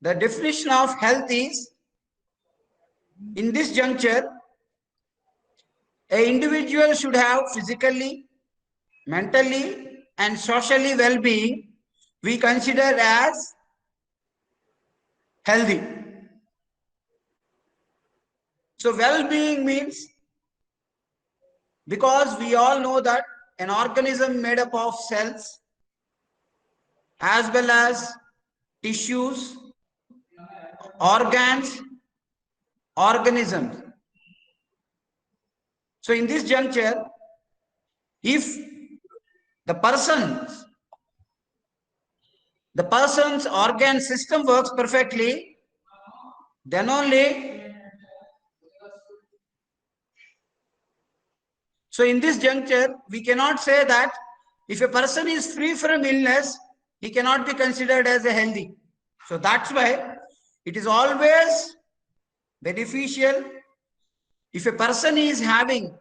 The definition of health is, in this juncture, an individual should have physically, mentally, and socially well-being we consider as healthy. So well-being means, because we all know that an organism made up of cells as well as tissues, organs, organisms. So in this juncture, if the person's organ system works perfectly, then only. So in this juncture, we cannot say that if a person is free from illness, he cannot be considered as a healthy. So that's why it is always beneficial if a person is having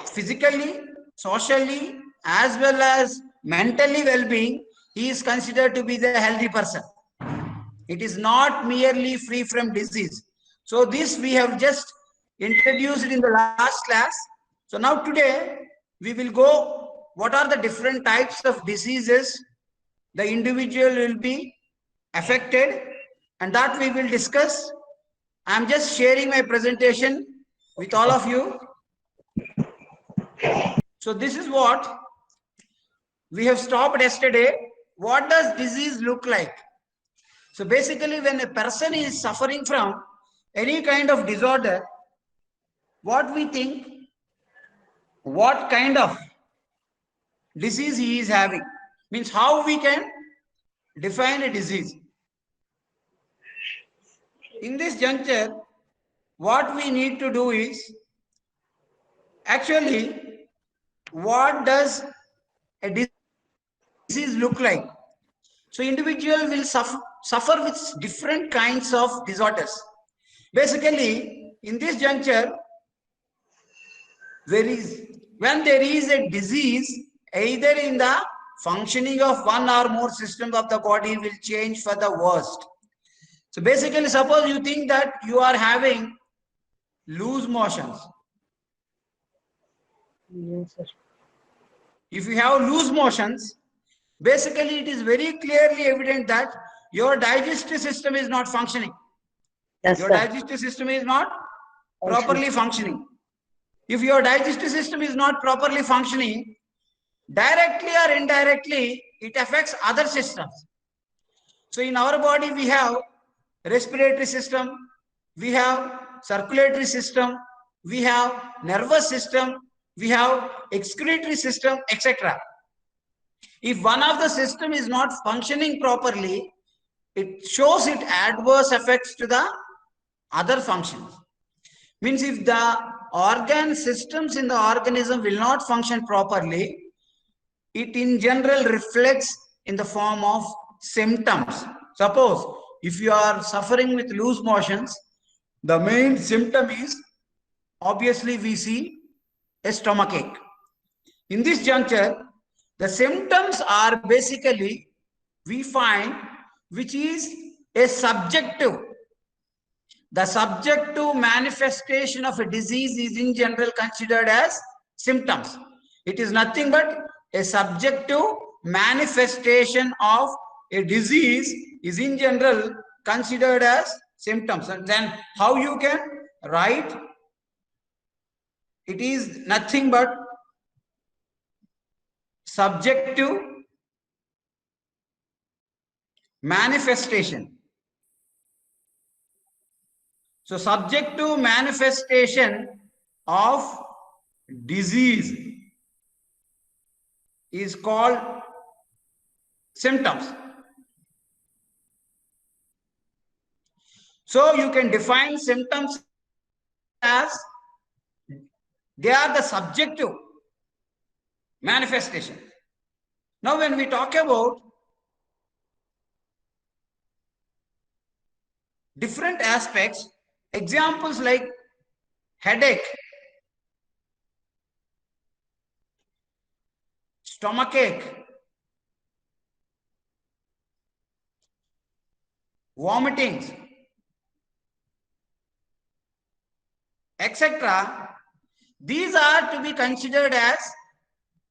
physically, socially, as well as mentally well-being, he is considered to be the healthy person. It is not merely free from disease. So this we have just introduced in the last class. So now today we will go what are the different types of diseases the individual will be affected, and that we will discuss. I am just sharing my presentation with all of you. So this is what we have stopped yesterday. What does disease look like? So basically, when a person is suffering from any kind of disorder, what we think, what kind of disease he is having, means how we can define a disease. In this juncture, what we need to do is, actually, what does a disease look like? So individual will suffer with different kinds of disorders. Basically, in this juncture, when there is a disease, either in the functioning of one or more systems of the body will change for the worst. So basically, suppose you think that you are having loose motions. Yes, sir. If you have loose motions, basically it is very clearly evident that your digestive system is not functioning. Yes, Your sir. digestive system is not properly functioning. If your digestive system is not properly functioning, directly or indirectly, it affects other systems. So in our body, we have respiratory system, we have circulatory system, we have nervous system, we have excretory system, etc. If one of the system is not functioning properly, it shows it adverse effects to the other functions. Means if the organ systems in the organism will not function properly, it in general reflects in the form of symptoms. Suppose if you are suffering with loose motions, the main symptom is, obviously we see a stomach ache. In this juncture, the symptoms are basically, we find, which is a subjective. The subjective manifestation of a disease is in general considered as symptoms. It is nothing but a subjective manifestation of a disease is in general considered as symptoms. And then how you can write? It is nothing but subjective manifestation. So subjective manifestation of disease is called symptoms. So you can define symptoms as they are the subjective manifestation. Now when we talk about different aspects, examples like headache, stomachache, vomitings, etc. These are to be considered as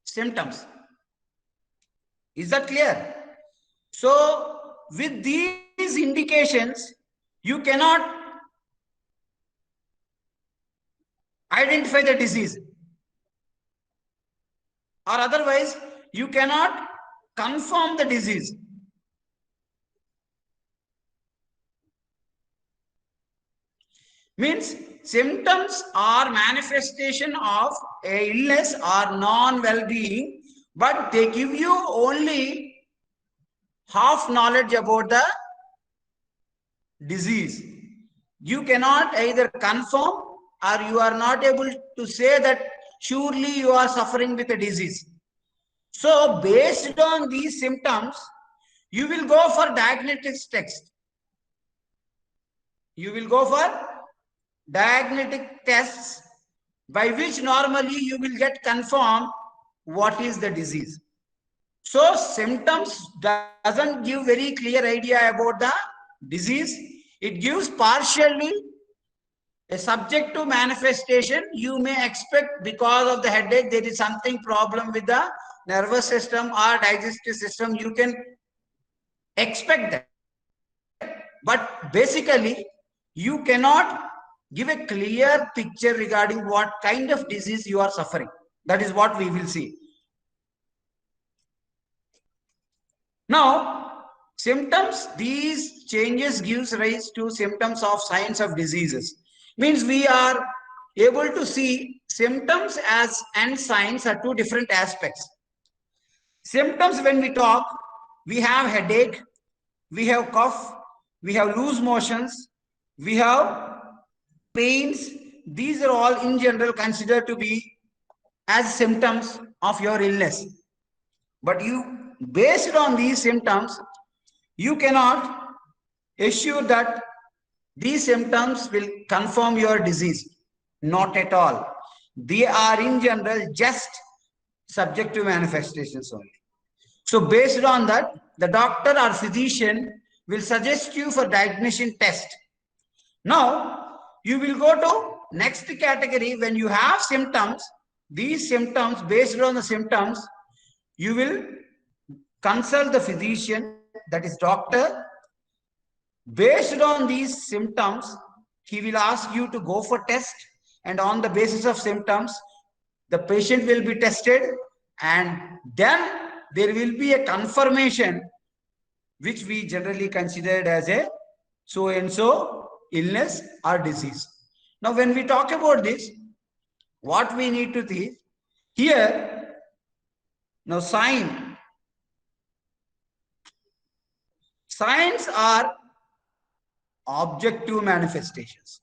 symptoms. Is that clear? So, with these indications, you cannot identify the disease, or otherwise you cannot confirm the disease. Means symptoms are manifestation of a illness or non-well-being, but they give you only half knowledge about the disease. You cannot either confirm or you are not able to say that surely you are suffering with a disease. So based on these symptoms, you will go for diagnostic tests. You will go for diagnostic tests by which normally you will get confirmed what is the disease. So symptoms doesn't give very clear idea about the disease. It gives partially a subjective manifestation. You may expect because of the headache there is something problem with the nervous system or digestive system. You can expect that. But basically, you cannot give a clear picture regarding what kind of disease you are suffering. That is what we will see. Now, symptoms, these changes gives rise to symptoms of signs of diseases. Means we are able to see symptoms as and signs are two different aspects. Symptoms, when we talk, we have headache, we have cough, we have loose motions, we have pains. These are all in general considered to be as symptoms of your illness. But you, based on these symptoms, you cannot assure that these symptoms will confirm your disease. Not at all. They are in general just subjective manifestations only. So based on that, the doctor or physician will suggest you for diagnostic test. Now, you will go to next category. When you have symptoms, these symptoms, based on the symptoms, you will consult the physician, that is doctor. Based on these symptoms, he will ask you to go for test, and on the basis of symptoms, the patient will be tested, and then there will be a confirmation which we generally considered as a so and so illness or disease. Now, when we talk about this, what we need to see here, now signs are objective manifestations.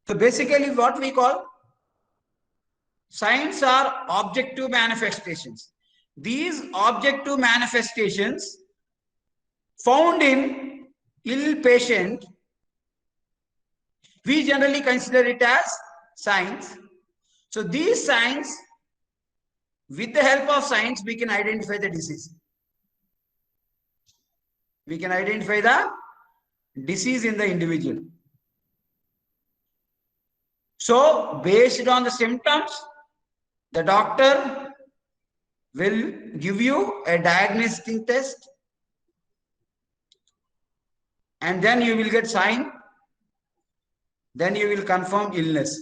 So basically what we call signs are objective manifestations. These objective manifestations found in ill patient, we generally consider it as signs. So these signs, with the help of signs, we can identify the disease. We can identify the disease in the individual. So based on the symptoms, the doctor will give you a diagnostic test, and then you will get sign, then you will confirm illness.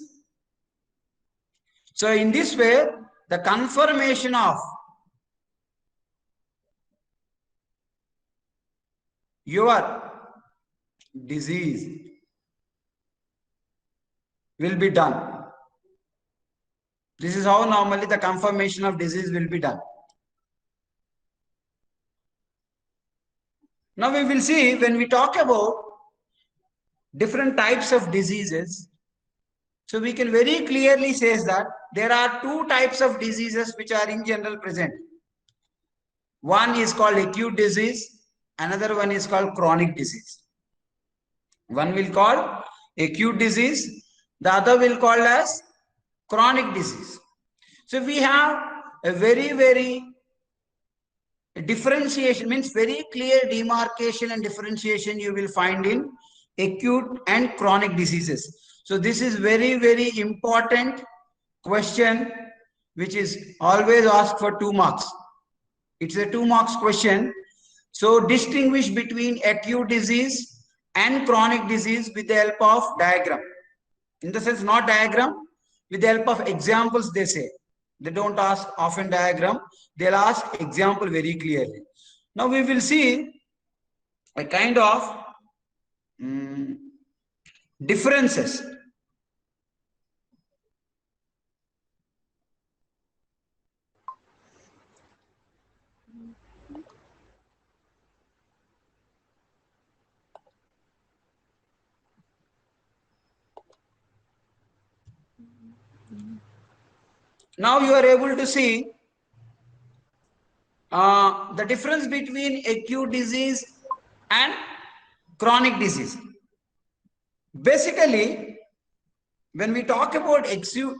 So in this way, the confirmation of your disease will be done. This is how normally the confirmation of disease will be done. Now we will see, when we talk about different types of diseases, so we can very clearly say that there are two types of diseases which are in general present. One is called acute disease, another one is called chronic disease. One will call acute disease, the other will call as chronic disease. So we have a very differentiation, means very clear demarcation and differentiation you will find in acute and chronic diseases. So this is very important question which is always asked for 2 marks. It's a 2 marks question. So distinguish between acute disease and chronic disease with the help of diagram. In the sense, not diagram, with the help of examples they say. They don't ask often diagram, they'll ask example very clearly. Now we will see a kind of differences. Now you are able to see the difference between acute disease and chronic disease. Basically, when we talk about acute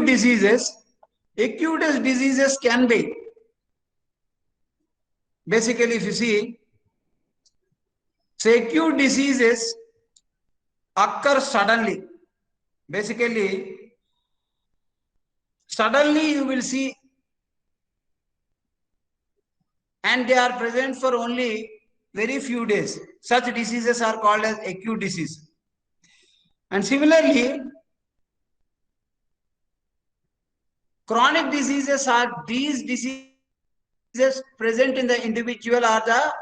diseases, acute diseases can be, basically if you see, so acute diseases occur suddenly. Basically, suddenly you will see, and they are present for only very few days. Such diseases are called as acute disease. And similarly, chronic diseases are these diseases present in the individual or the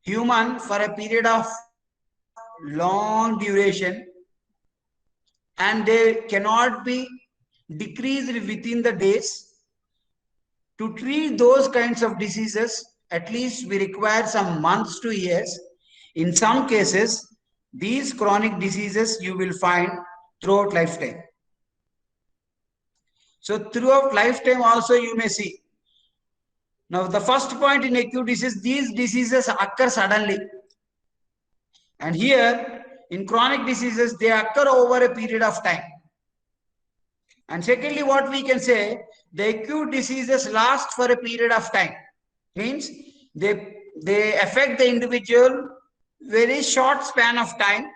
human for a period of long duration, and they cannot be decreased within the days. To treat those kinds of diseases, at least we require some months to years. In some cases, these chronic diseases you will find throughout lifetime. So throughout lifetime also you may see. Now the first point in acute disease, these diseases occur suddenly. And here in chronic diseases, they occur over a period of time. And secondly, what we can say, the acute diseases last for a period of time. Means they affect the individual very short span of time.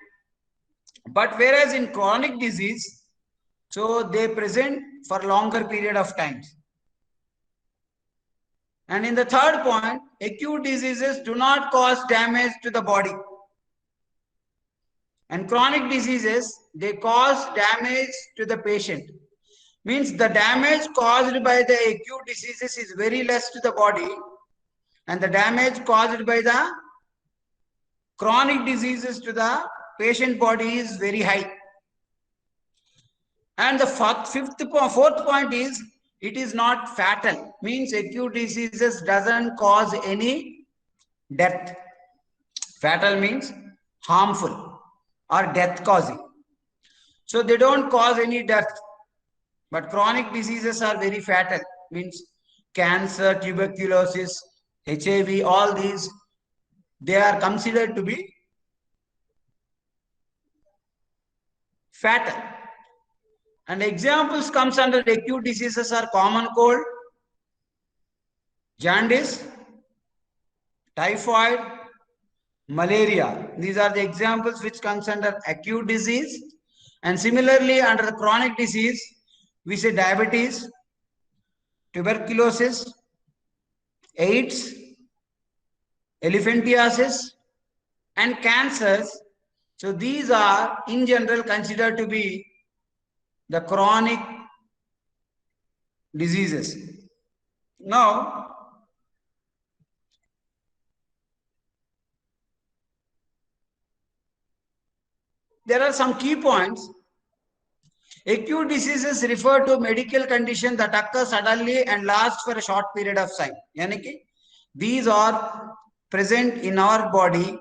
But whereas in chronic disease, so they present for longer period of time. And in the third point, acute diseases do not cause damage to the body. And chronic diseases, they cause damage to the patient. Means the damage caused by the acute diseases is very less to the body, and the damage caused by the chronic diseases to the patient body is very high. And the fourth point is, it is not fatal. Means acute diseases doesn't cause any death. Fatal means harmful or death causing. So they don't cause any death. But chronic diseases are very fatal. Means cancer, tuberculosis, HIV, all these, they are considered to be fatal. And examples comes under acute diseases are common cold, jaundice, typhoid, malaria. These are the examples which comes under acute disease. And similarly, under the chronic disease, we say diabetes, tuberculosis, AIDS, elephantiasis, and cancers. So these are in general considered to be the chronic diseases. Now, there are some key points. Acute diseases refer to medical condition that occur suddenly and last for a short period of time. Yani these are present in our body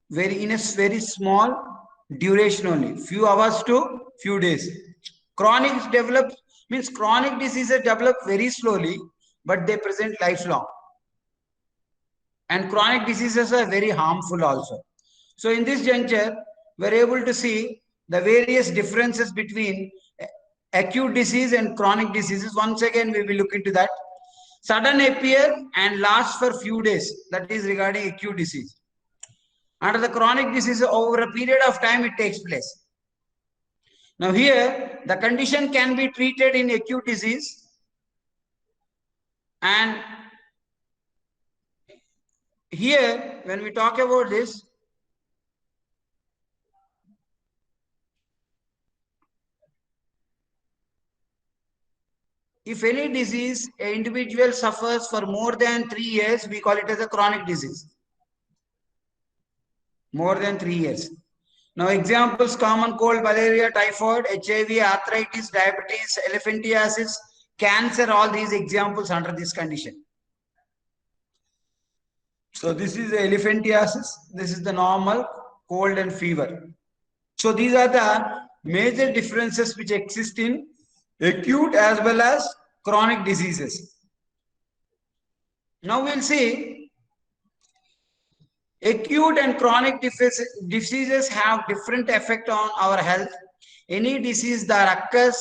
in a very small duration only, few hours to few days. Chronic diseases develop very slowly, but they present lifelong. And chronic diseases are very harmful also. So in this juncture, we're able to see the various differences between acute disease and chronic diseases. Once again, we will look into that. Sudden appear and last for few days. That is regarding acute disease. Under the chronic disease, over a period of time, it takes place. Now here, the condition can be treated in acute disease, and here, when we talk about this, if any disease, an individual suffers for more than 3 years, we call it as a chronic disease. More than 3 years. Now examples: common cold, malaria, typhoid, HIV, arthritis, diabetes, elephantiasis, cancer, all these examples under this condition. So this is the elephantiasis, this is the normal cold and fever. So these are the major differences which exist in acute as well as chronic diseases. Now we'll see acute and chronic diseases have different effect on our health. Any disease that occurs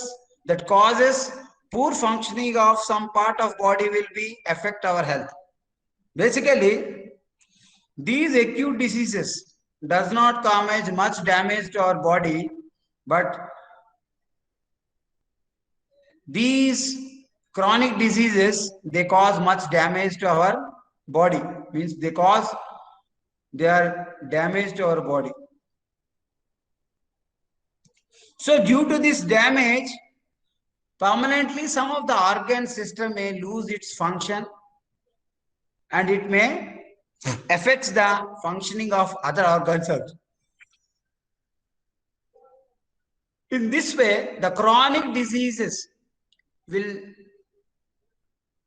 that causes poor functioning of some part of body will be affect our health. Basically, these acute diseases does not cause much damage to our body, but these chronic diseases, they cause much damage to our body. Means they are damage to our body. So due to this damage, permanently some of the organ system may lose its function, and it may affects the functioning of other organs also. In this way, the chronic diseases will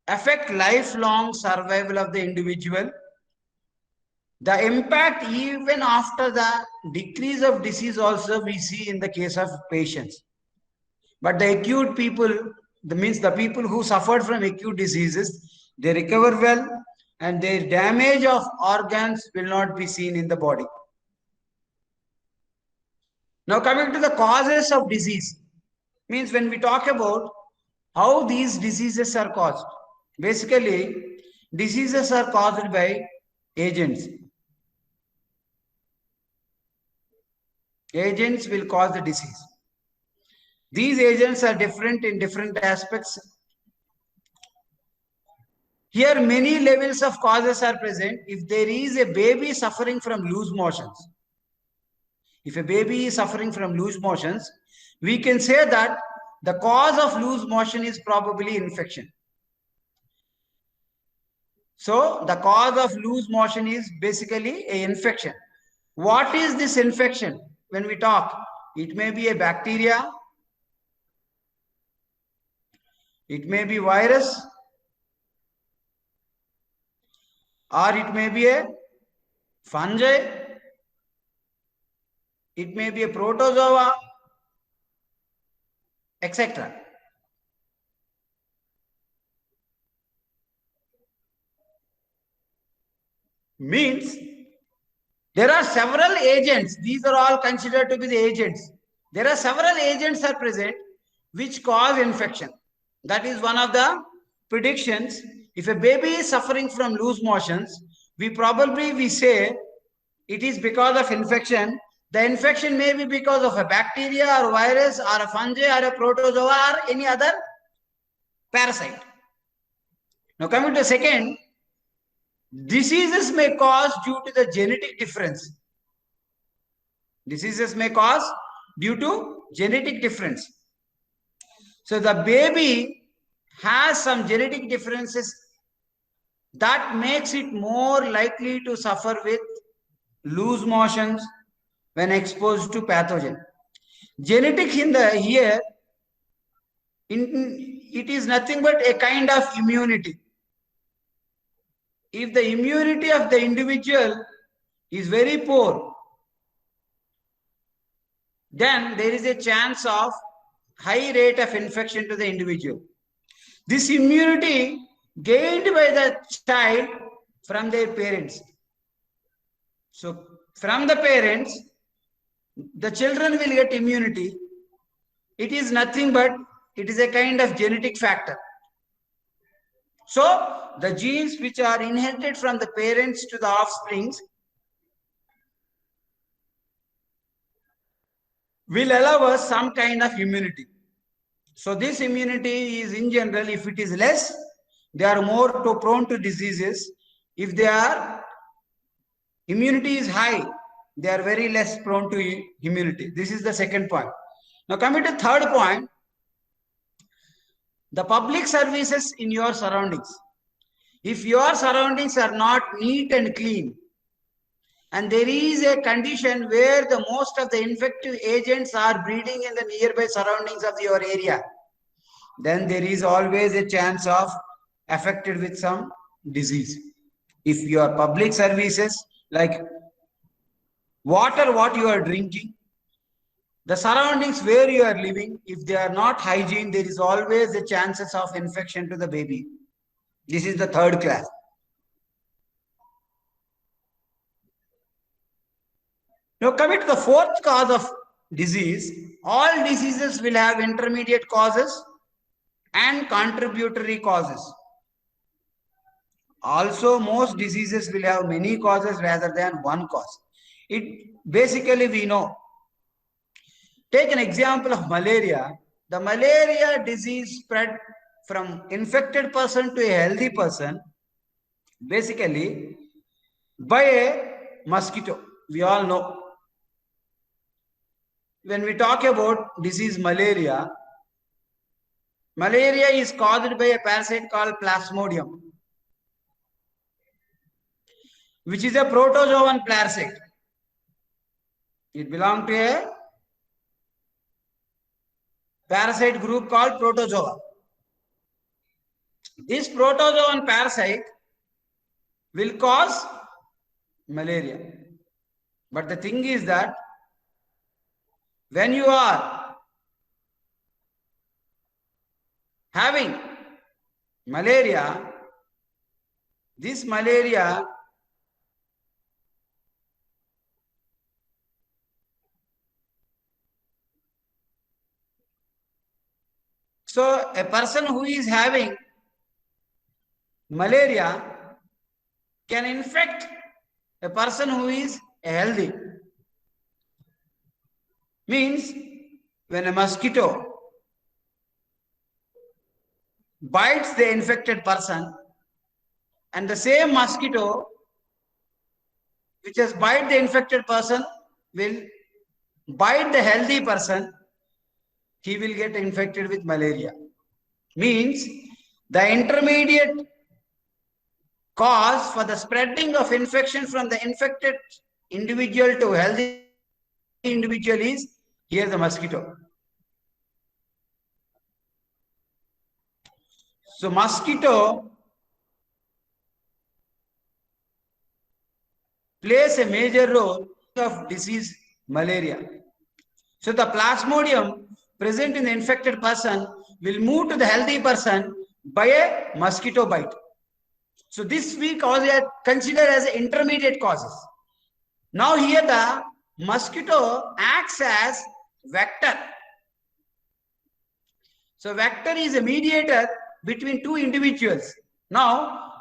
affect lifelong survival of the individual. The impact even after the decrease of disease also we see in the case of patients. But the acute people, that means the people who suffered from acute diseases, they recover well and their damage of organs will not be seen in the body. Now coming to the causes of disease, means when we talk about how these diseases are caused, basically diseases are caused by agents. Agents will cause the disease. These agents are different in different aspects. Here many levels of causes are present. If there is a baby suffering from loose motions, if a baby is suffering from loose motions, we can say that the cause of loose motion is probably infection. So the cause of loose motion is basically an infection. What is this infection? When we talk, it may be a bacteria, it may be virus, or it may be a fungi, it may be a protozoa, etc. Means there are several agents. These are all considered to be the agents. There are several agents are present which cause infection. That is one of the predictions. If a baby is suffering from loose motions, we say it is because of infection. The infection may be because of a bacteria or virus or a fungi or a protozoa or any other parasite. Now coming to second, diseases may cause due to the genetic difference. Diseases may cause due to genetic difference. So the baby has some genetic differences that makes it more likely to suffer with loose motions when exposed to pathogen. Genetic here, it is nothing but a kind of immunity. If the immunity of the individual is very poor, then there is a chance of high rate of infection to the individual. This immunity gained by the child from their parents. So from the parents, the children will get immunity. It is nothing but it is a kind of genetic factor. So the genes which are inherited from the parents to the offsprings will allow us some kind of immunity. So this immunity is in general, if it is less, they are more prone to diseases. If their immunity is high, they are very less prone to immunity. This is the second point. Now coming to third point, the public services in your surroundings. If your surroundings are not neat and clean, and there is a condition where the most of the infective agents are breeding in the nearby surroundings of your area, then there is always a chance of affected with some disease. If your public services like water, what you are drinking, the surroundings where you are living, if they are not hygiene, there is always the chances of infection to the baby. This is the third class. Now coming to the fourth cause of disease, all diseases will have intermediate causes and contributory causes. Also, most diseases will have many causes rather than one cause. It basically we know. Take an example of malaria. The malaria disease spread from infected person to a healthy person, basically by a mosquito. We all know. When we talk about disease malaria, malaria is caused by a parasite called Plasmodium, which is a protozoan parasite. It belongs to a parasite group called protozoa. This protozoan parasite will cause malaria. But the thing is that when you are having malaria, this malaria so a person who is having malaria can infect a person who is healthy. Means when a mosquito bites the infected person and the same mosquito which has bite the infected person will bite the healthy person, he will get infected with malaria. Means the intermediate cause for the spreading of infection from the infected individual to healthy individual is here the mosquito. So mosquito plays a major role of disease malaria. So the plasmodium present in the infected person will move to the healthy person by a mosquito bite. So this we consider as intermediate causes. Now here the mosquito acts as vector. So vector is a mediator between two individuals. Now,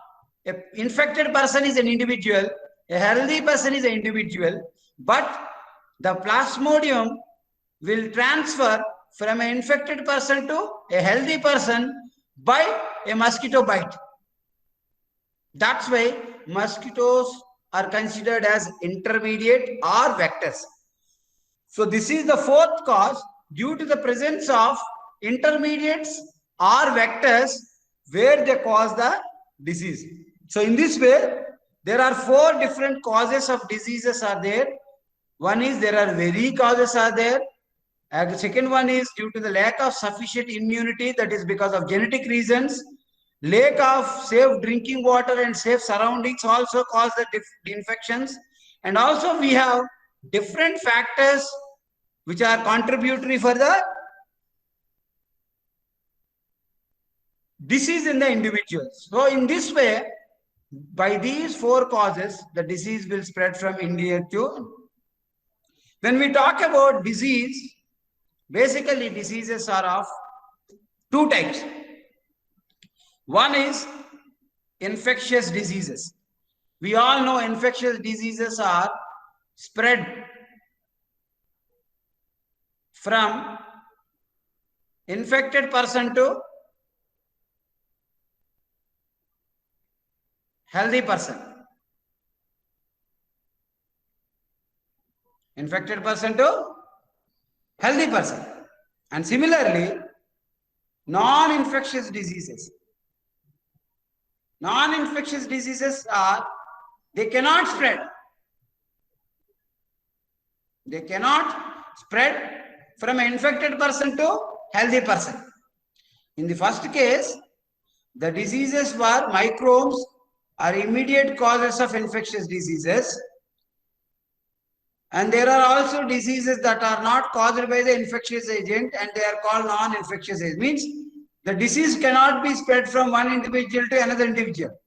an infected person is an individual, a healthy person is an individual, but the plasmodium will transfer from an infected person to a healthy person by a mosquito bite. That's why mosquitoes are considered as intermediate or vectors. So this is the fourth cause due to the presence of intermediates or vectors where they cause the disease. So in this way, there are four different causes of diseases are there. One is there are very causes are there. And the second one is due to the lack of sufficient immunity, that is because of genetic reasons. Lack of safe drinking water and safe surroundings also cause the infections. And also we have different factors which are contributory for the disease in the individuals. So in this way, by these four causes, the disease will spread from India to When we talk about disease, basically diseases are of two types. One is infectious diseases. We all know infectious diseases are spread from infected person to healthy person. Infected person to healthy person. And similarly, non-infectious diseases. Non-infectious diseases are, they cannot spread. They cannot spread from an infected person to healthy person. In the first case, the diseases were microbes are immediate causes of infectious diseases. And there are also diseases that are not caused by the infectious agent and they are called non-infectious agent. Means the disease cannot be spread from one individual to another individual.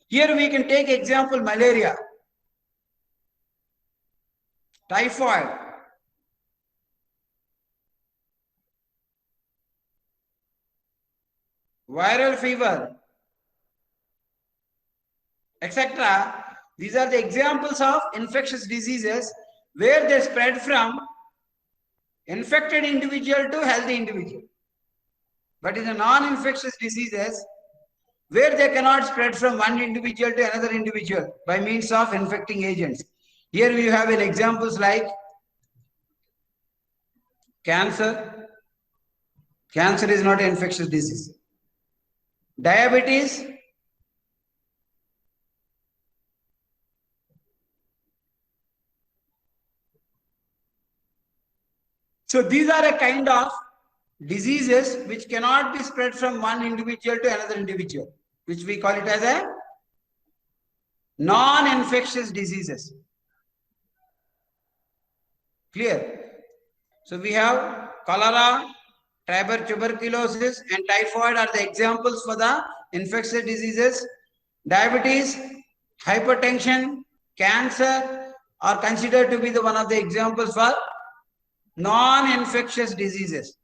Here we can take example malaria, typhoid, viral fever, etc. These are the examples of infectious diseases where they spread from infected individual to healthy individual. But in the non-infectious diseases, where they cannot spread from one individual to another individual by means of infecting agents. Here we have an examples like cancer. Cancer is not an infectious disease. Diabetes. So these are a kind of diseases which cannot be spread from one individual to another individual, which we call it as a non-infectious diseases. Clear? So we have cholera, tuberculosis and typhoid are the examples for the infectious diseases. Diabetes, hypertension, cancer are considered to be the one of the examples for non-infectious diseases.